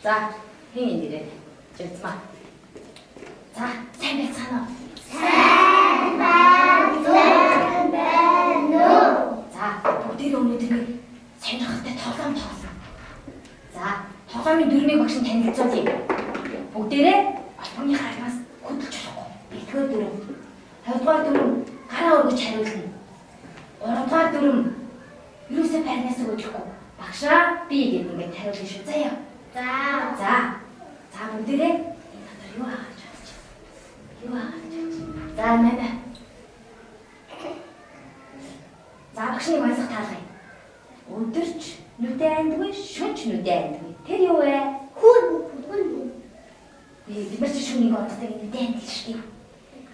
За, хин энэ дээрээ жигцмаа. За, сайн байцгаана уу? Сайн байна уу? За, бүгдээ өнөөдөр нэг сонирхолтой тоглоом тоглоно. За, тоглоомын дүрмийг багш нь танилцуулъя. Бүгдээрээ албаны хаалгаас хөдөлж болохгүй. Нэгдүгээр дүрм, хоёрдугаар дүрм гараа өргөж хариулна. Гуравдугаар дүрм юусаа парнаас өгөхгүй. Багшаа би гэдэг ингээд хариулна шүү. Заяа. За бүгдээрээ энэ надад юу хааж чадчих. За нана. За багшны манлах таалгая. Өдөрч нүдэ андгүй, шөнч нүдэ андгүй. Тэр юу вэ? Хүн. Бид нар шүнийг оддаг нүдэ андгүй шүү.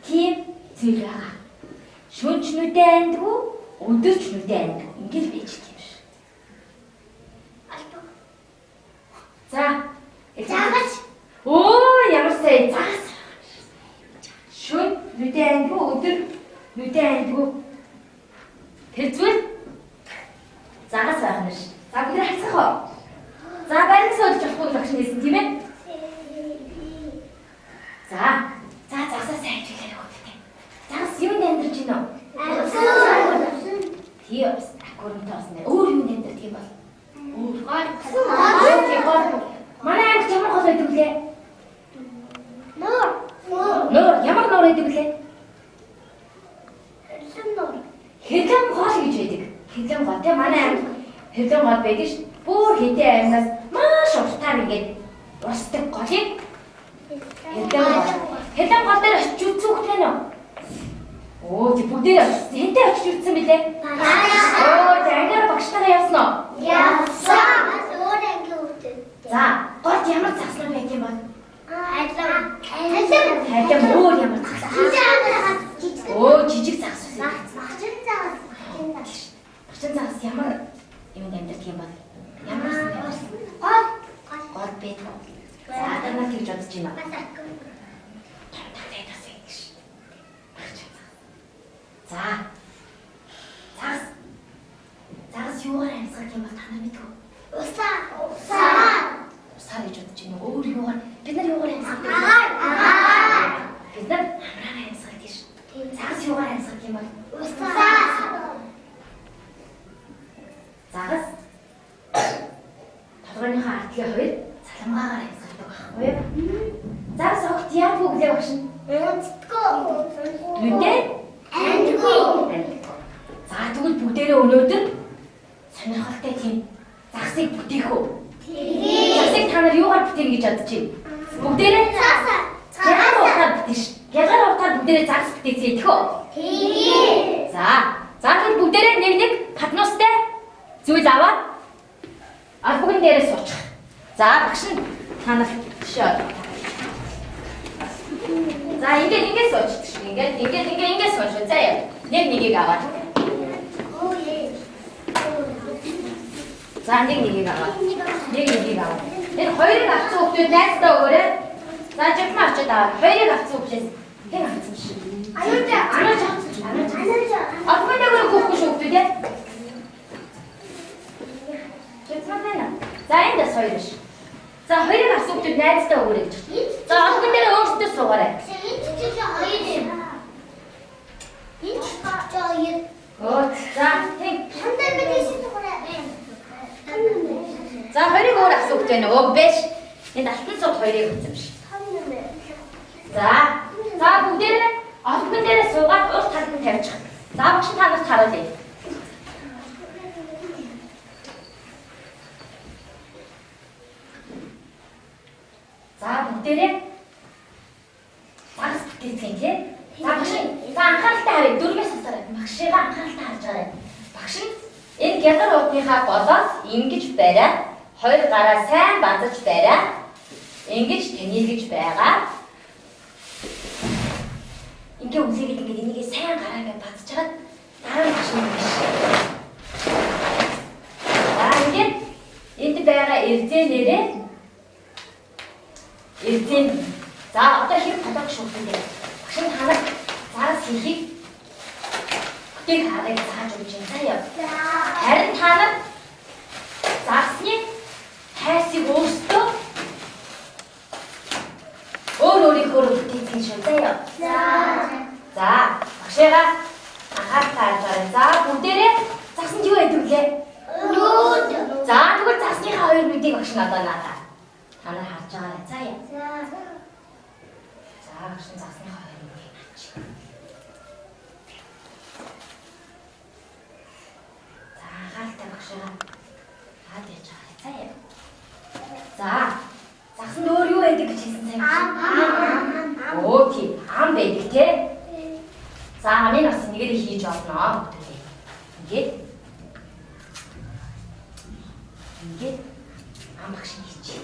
Тийм зүйл байгаа. Шөнч нүдэ андгүй, өдөрч нүдэ андгүй. Ингээд байж тийм шүү. За. Загас. Оо, ямар сайн. Загас. Шүн нүдэ андгүй, өдөр нүдэ андгүй. Тэр зүйл загас байх нь ш. За бид хайцгаах уу? За барин сольж болохгүй багш нээсэн тийм ээ? За загасаа сайн хэлэх хэрэгтэй. Загас юунд амьдарч байна уу? Тийм бас аккорд тоосон. Өөр юунд амьдарч юм бол? Өөр. Манай анги ямар гол байдаг вүлээ? Нуур. Ямар нуур байдаг вүлээ? Хэвлэн гол гэж байдаг. Хэвлэн гол тийм манай анги хэвлэн гол байдаг ш. Бүр хинтээ аймнаас маш уртаар ингээд урсдаг голыг хэвлэн гол дээр очиж үзүүх байна уу? Оо чи бүгдээ хинтээ очиж үзсэн билээ? Оо ангиар багштайгаа явсан уу? Явсан. За, гол ямар загсан байх юм бол? Хайлам өөр ямар загсан? Оо, жижиг загас үү? Багчин загас ямар юм амьдарч юм бол? Ямар гол бэд. За, танаа тэгж бодож байна. За. Загас юугаар амьсгах юм бол танаа мэдгүй. Усаа. Усаар гэж бодож байна. Өөр юугаар бид нар юугаар амьсгах вэ? Бид нар амраар амьсгах гэж. Загас юугаар амьсгах юм бол? Усаа. Загас толгойнхаа ардлын хоёр саламгаагаар амьсгалдаг байхгүй юу? Загас огт яа бүглээ багш нь? Нүдэ? Андгүй. За тэгвэл бүгдээрээ өнөөдөр сонирхолтой тийм загсыг бүтээх үү? Загсыг та нар юугаар бүтээнэ гэж бодож байна? Бүгдээрээ гягаар утгаар бүтээш. Гягаар утгаар бүгдээрээ загс бүтээцээ идэх үү? За тэгвэл бүгдээрээ нэг паднуустай зүйл аваад албагын дээрээ суучих. За багш нь та нар шоо. За ингээд суучих шүү. Ингээд сууш. Заяа. Нэгийг аваад. За нэгийг аваад. Тэр хоёрыг авсан хүмүүс найздаа өгөөрэй. За жигмаа очиж аваад хоёрыг авсан хүмүүс хэн авсан шүү. Анууж. Албаныгаар гоохгүй шүү хүмүүс дээ. Жигмаа байна. За энэ хоёр ш. За хоёрыг авсан хүмүүс найздаа өгөөрэй гэж. За албан дээр өөрсдөө суугаарай. Оо, за тийм. өөр асуух гэж байна уу? Биш. Энэ алтан сууд хоёрыг үзсэн биш. За бүгдээрээ олбон дээрээ суугаад урт талд нь тавьчих. За багш та нарт харуулъя. За бүгдээрээ загас бүтээцгэн тий. За багш за анхааралтай харъя. Дөрвөөс асаарай. Багшигаа анхааралтай харж гараа. Багш энэ гялар уудныхаа голоос ингэж бариад хоёр гараа сайн базаж бариад ингэж тэнийгэж байгаа. Ингээ үлээгээд ингээд энийгээ сайн гараа ингээд бацчаад дараа нь багш нэг биш. За ингээд энд байгаа эрдэнээрээ эрдэн за одоо хэрэг толгой шүүхтэй. Багш нь танаа зараас хийхийг бүтээх аргыг зааж өгч юм заяа. Харин та нар зарсны хайсыг өөрсдөө өөрийнхөө бүтээсэн шүү заяа. За багшаа анхаарал тавьж за бүгдээрээ загсанд юу яадаг вэ? Нүүд. За тэгвэл загсныхаа хоёр нүдийг багш надад наадаа. Та нар харж байгаарай заяа. За багш загсныхаа хоёр нүдийг наач. За анхааралтай багшаа хаад яж байгаа заяа. За загсанд өөр юу яадаг гэж хэлсэн сайн багш? Оо тийм ам байдаг те. За амийн бас нэгээр хийж олно бүгдээ. Ингээд ам багш хийчих.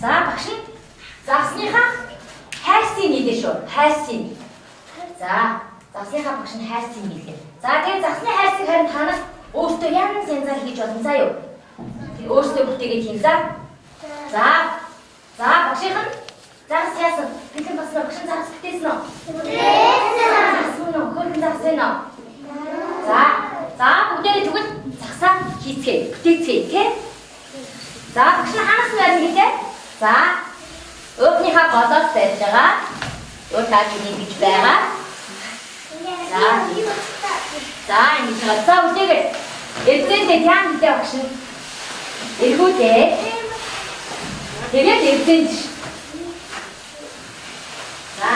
За багш загсныхаа хайсын нийлээ шүү. Хайсын. За загсныхаа багш нь хайсын нийлээ. За тэгээд загсны хайсыг харин та нар өөртөө янз янзаар хийж болно заа юу. Тэг өөртөө бүтээгээд хийн за. За багшийн загс яасан. Бэлэн басна багш загс бүтээсэн үү? Бүтээсэн. Хөргөн загс ээ нөө. За бүгдээ тэгвэл загсаа хийцгээе. Бүтээцгээе тий. За багш нь ханаас нь ярина гэлээ. За өөднийхээ голоос барьж байгаа. Өө таад хийж байгаа. За ингэж байгаа. За үлээгээд эрдэнэтэй тяан гэдэг багш нь эргүүдээ. Тэгээд эрдэнэ. За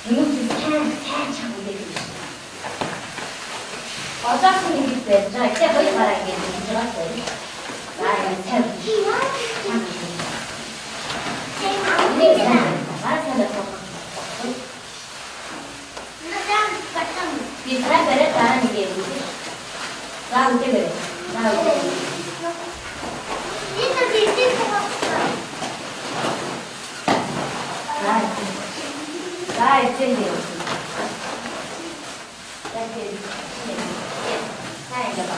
хүмүүс сайн чам үлээгээд. Голоос нь ингэж барьж байгаа. Тэгээ хоёр гараа ингэж хийж байгаа. За энэ сайн. Bisa beres cara nih gitu. Lalu dia beres. Lalu. Itu sih kok. Nah, sini. Jadi sini. Nah, ini apa?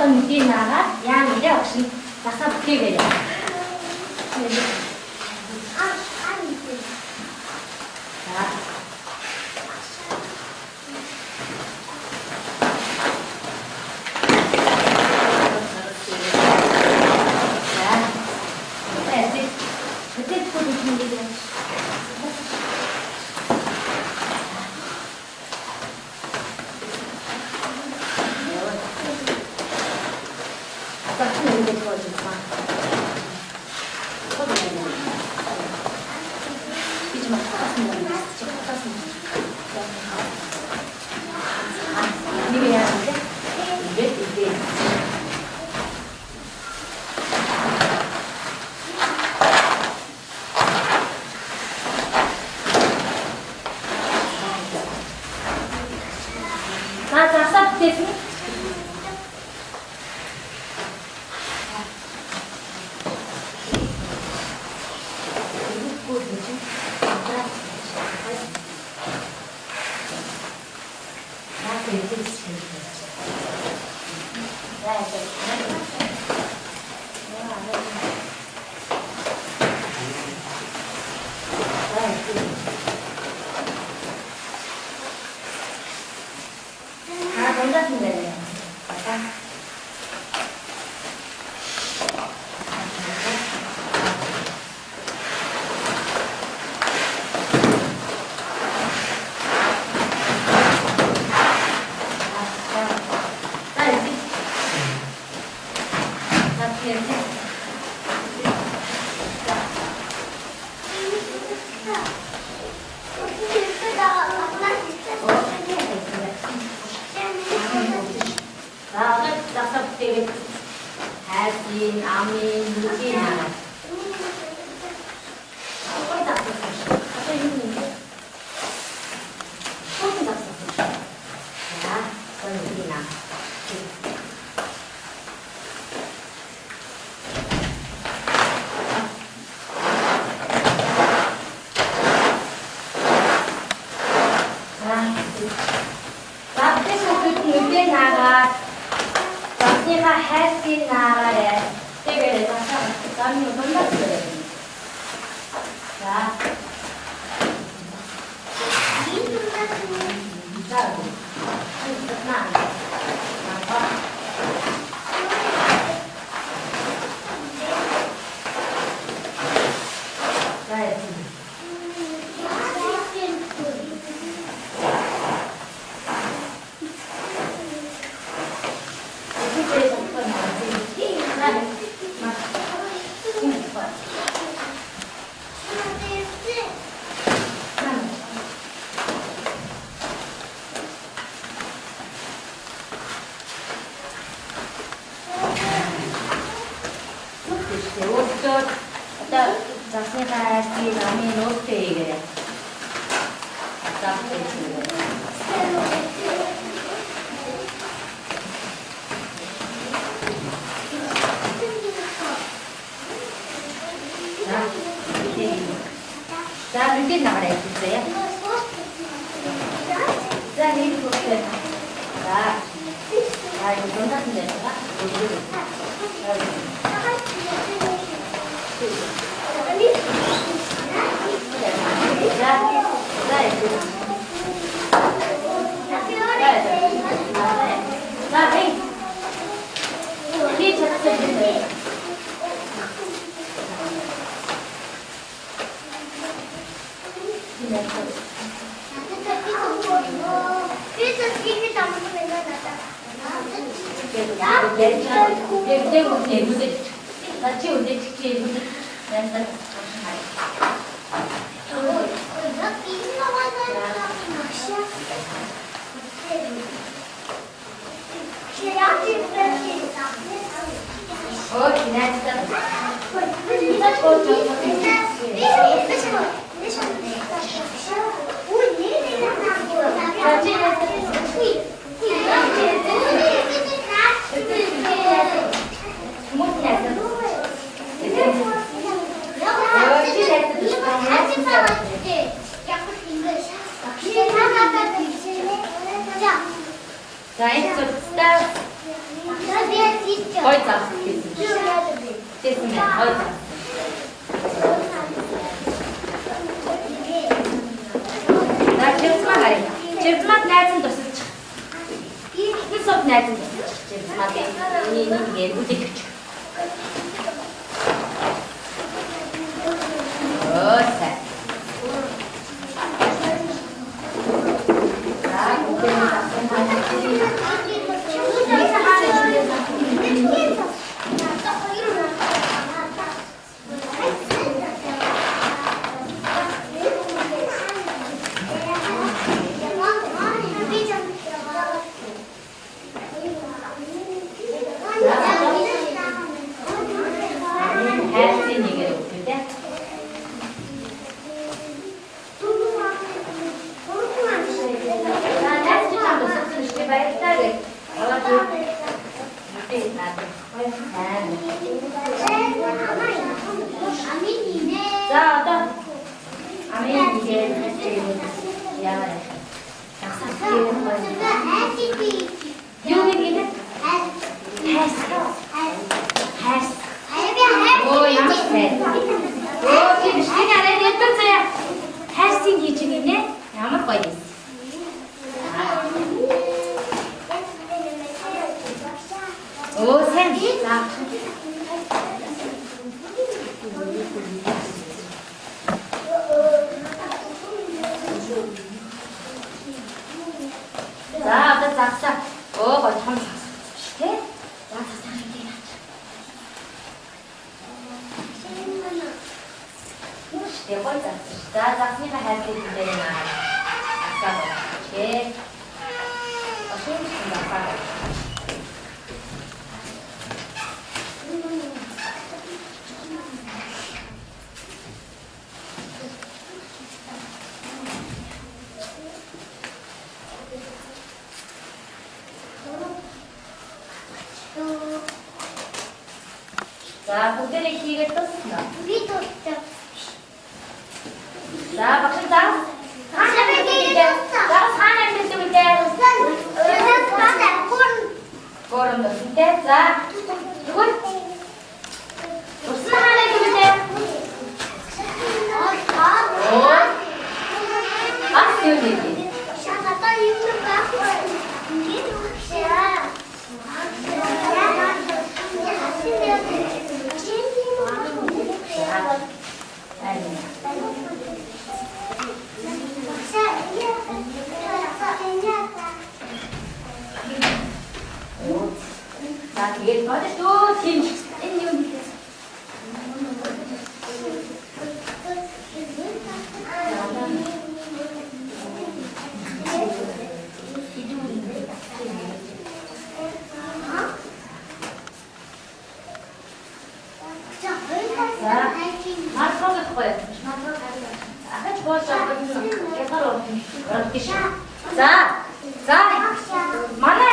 어떤 느낌이 나가? 야, 이래 혹시 낙사 붙게 되냐? Asin, amin, lukin. Apa tak susah? Apa ini? Apa tak susah? Ya, penting. Tapi sulit mungkin naga. Tapi hasil naga deh. Tegak deh, kami udah nggak 자, 자세가 남이 높게 그래. 잡고 자, 물게 나가라 했어요. 자, 이리 보세요. 자, 이거 돈 같은 데다가 자, 이거 딱 거의 다 됐습니다. 거의 다. 나 질투만 가리다. 질투만 나좀 더 쓰자. 이속 나좀 더 쓰자. 질투만 이게 무지 크죠. 어서. 자, 고개는 자, 또 아멘 이제 야, 여기는 오, 샘. 자. 자, 아까 싹싹. 거기 참 싹싹. 해? 싹싹 이렇게. 네 번째. 자, 싹싹이가 할 때 이제는 싹싹. 이렇게. 싹싹. 자, 고개를 길게 떴습니다. 자, 박수 자. 가슴을 길게 떴어. 자, 사람들 좀 이제. 걸음 넣을 때. 자, 이건 무슨 하나 좀 이제. 아, 세우지. 자, 뒤에 빠져 또 팀. mana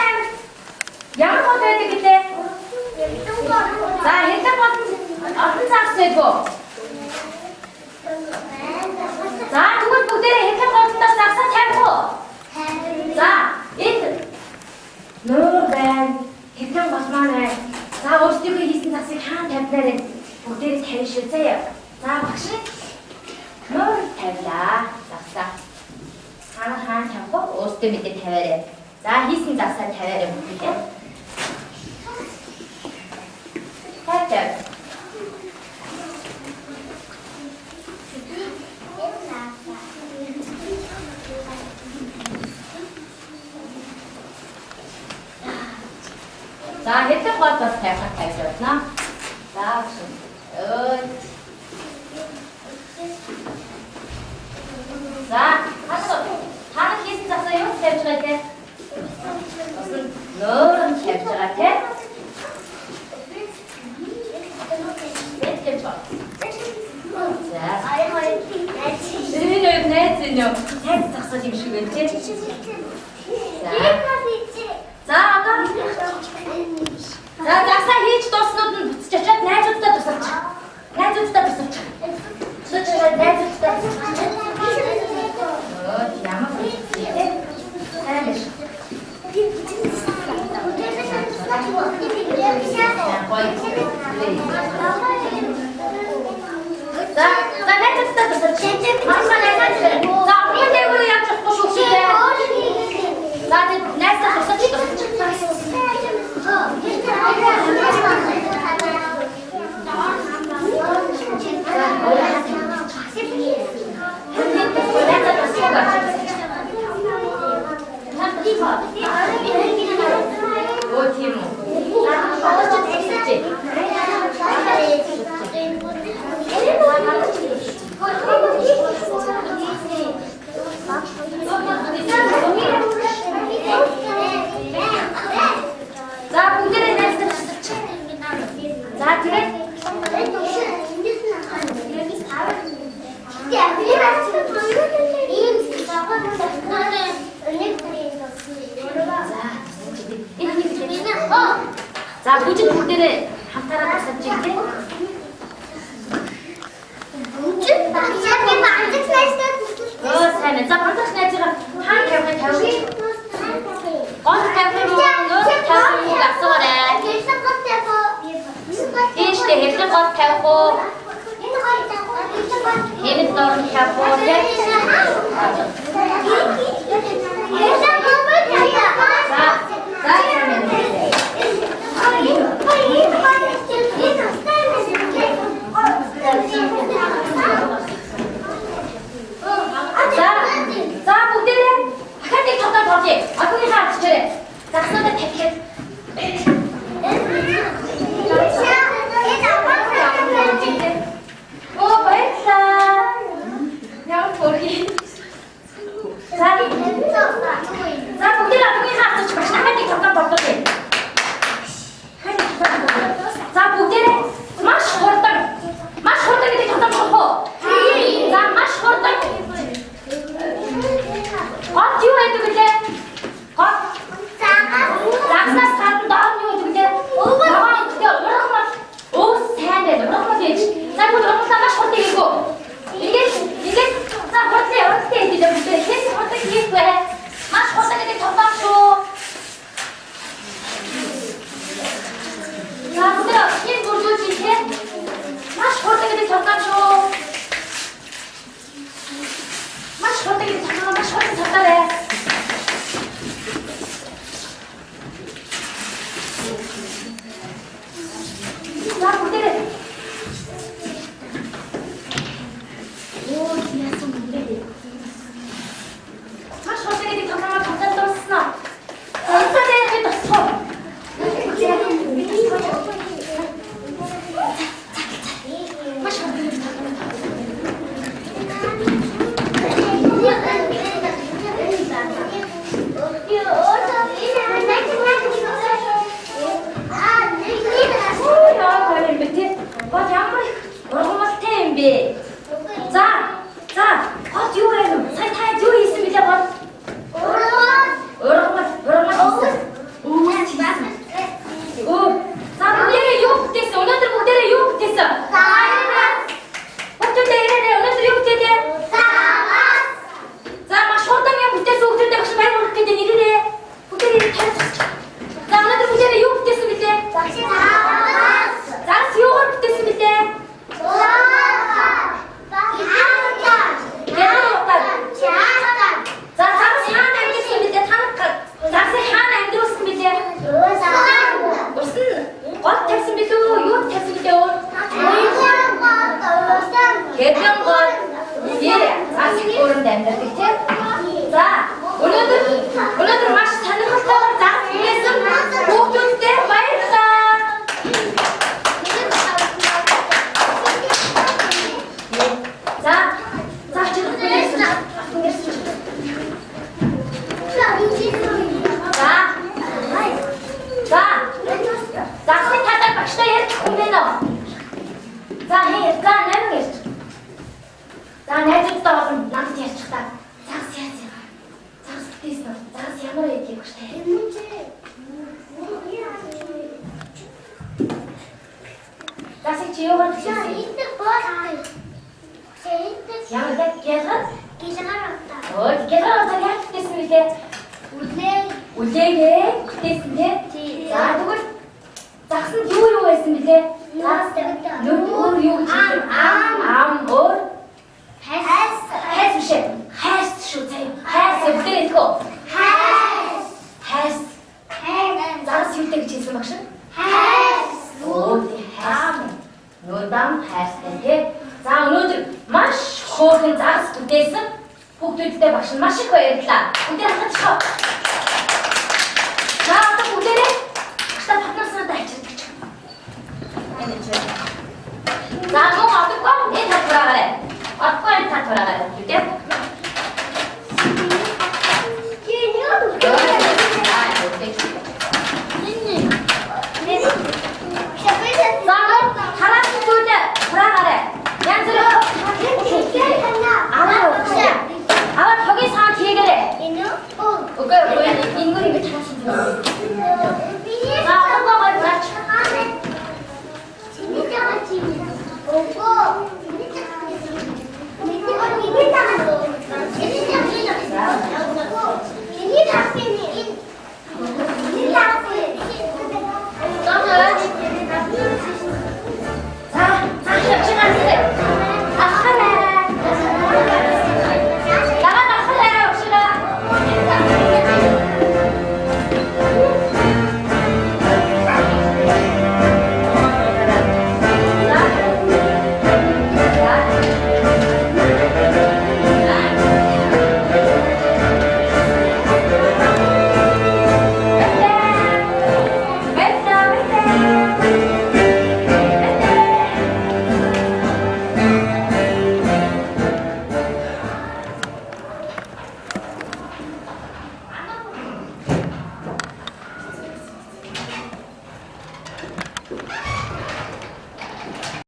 yang mau tadi kita 자, 일단 어떤 삭스고 자, 두분 부대에 이렇게 거기다 삭스 잡고 자, 이트 너Ben 해평 거스만에 자, 어떻게 그 이슨 삭스 한 대표를 부대에 대실세요 자, 박시 너 대다 삭스 하나 잡고 어떻게 밑에 대회를 자, 이슨 삭스 대회를 못해 살짝 자, 했던 것 같아서 대학교 탈출했나? 자, 자, 하는 기술 잤어요? 탈출할 때 무슨 너는 탈출할 때? 왜 탈출? 자, 진영, 내 진영, 잤어 지금 쉬겠지? 자, 아까 자, 작사 hiç dostluğun tutacak. Nerede tutarsan çık. Nerede tutarsan çık. Tutacak, nerede tutarsan çık. Yağma koyacak. Hayır. 자, nerede tutarsan çık. Başka nereden çık. 자, bir de bunu yapacak. Koşul şuraya. Zaten nerede tutarsan çık. 자, 문제는 냈어. 자, 그래. 자, 무진 국대를 한타라 봤었지? sen zaman da ne çıkar? Hangi kafayı tavsiye? On kafayı mı? Kafayı mı kapsa var ya? İşte hepsi kat kafo. Yeni doğru kafo. Zaten чи юугаар бүтээсэн? Ямар гялгар? Оо, гялгар одоо яаж бүтээсэн вэ? Үлээгээ бүтээсэн тий. За тэгвэл загсанд юу байсан бэлээ? Өөр юу гэж хэлдэг? Ам өөр хайс биш ээ. Хайс шүү заяа. Хайс бүтээх үү? Хайс. Загс юу гэж хэлсэн багш? Оо, хайс. Нудан хайстай тий. За өнөөдөр маш хөөрхөн загс бүтээсэн. Хүүхдүүдтэй багш нь маш их баярлалаа. Бүгдээ хатчихоо.